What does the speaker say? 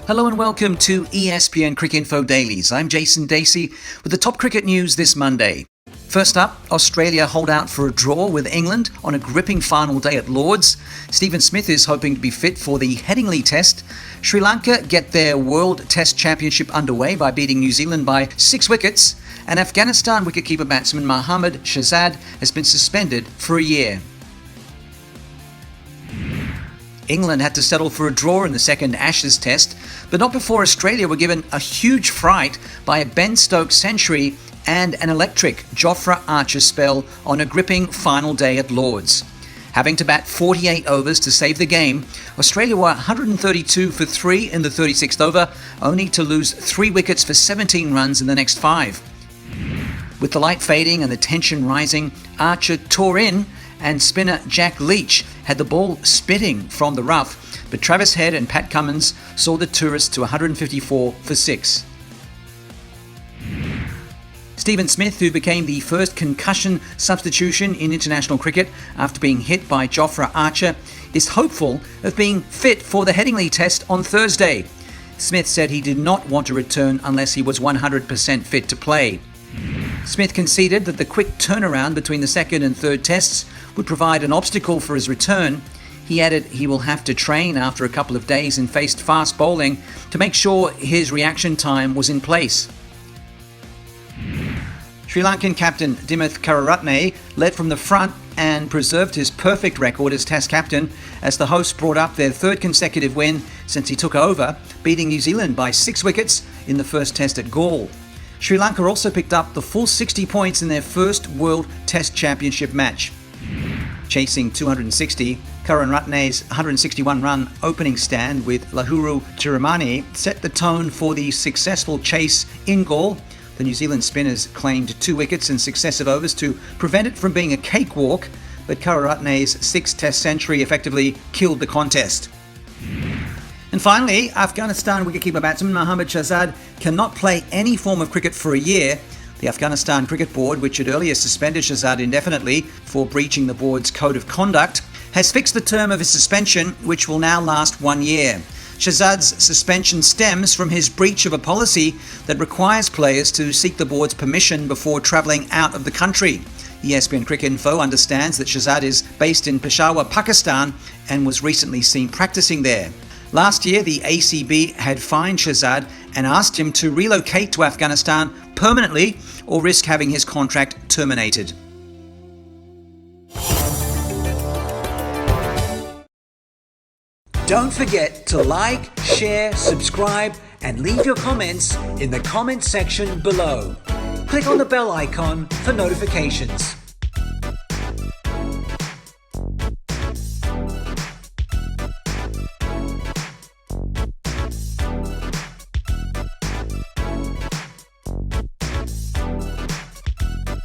Hello and welcome to ESPN Cricinfo Dailies. I'm Jason Dacey with the top cricket news this Monday. First up, Australia hold out for a draw with England on a gripping final day at Lord's. Stephen Smith is hoping to be fit for the Headingley Test. Sri Lanka get their World Test Championship underway by beating New Zealand by 6 wickets. And Afghanistan wicketkeeper batsman Mohammad Shahzad has been suspended for a year. England had to settle for a draw in the second Ashes Test, but not before Australia were given a huge fright by a Ben Stokes century and an electric Jofra Archer spell on a gripping final day at Lord's. Having to bat 48 overs to save the game, Australia were 132 for 3 in the 36th over, only to lose 3 wickets for 17 runs in the next 5. With the light fading and the tension rising, Archer tore in and spinner Jack Leach had the ball spitting from the rough, but Travis Head and Pat Cummins saw the tourists to 154 for 6. Stephen Smith, who became the first concussion substitution in international cricket after being hit by Jofra Archer, is hopeful of being fit for the Headingley Test on Thursday. Smith said he did not want to return unless he was 100% fit to play. Smith conceded that the quick turnaround between the second and third tests would provide an obstacle for his return. He added he will have to train after a couple of days and faced fast bowling to make sure his reaction time was in place. Sri Lankan captain Dimuth Karuratne led from the front and preserved his perfect record as Test captain as the hosts brought up their third consecutive win since he took over, beating New Zealand by 6 wickets in the first Test at Galle. Sri Lanka also picked up the full 60 points in their first World Test Championship match. Chasing 260, Karuratne's 161-run opening stand with Lahuru Tiramani set the tone for the successful chase in Galle. The New Zealand spinners claimed 2 wickets in successive overs to prevent it from being a cakewalk, but Karuratne's 6th Test century effectively killed the contest. And finally, Afghanistan wicketkeeper batsman Mohammad Shahzad cannot play any form of cricket for a year. The Afghanistan Cricket Board, which had earlier suspended Shahzad indefinitely for breaching the board's code of conduct, has fixed the term of his suspension, which will now last 1 year. Shahzad's suspension stems from his breach of a policy that requires players to seek the board's permission before travelling out of the country. ESPN Cricinfo understands that Shahzad is based in Peshawar, Pakistan, and was recently seen practicing there. Last year, the ACB had fined Shahzad and asked him to relocate to Afghanistan permanently or risk having his contract terminated. Don't forget to like, share, subscribe, and leave your comments in the comment section below. Click on the bell icon for notifications.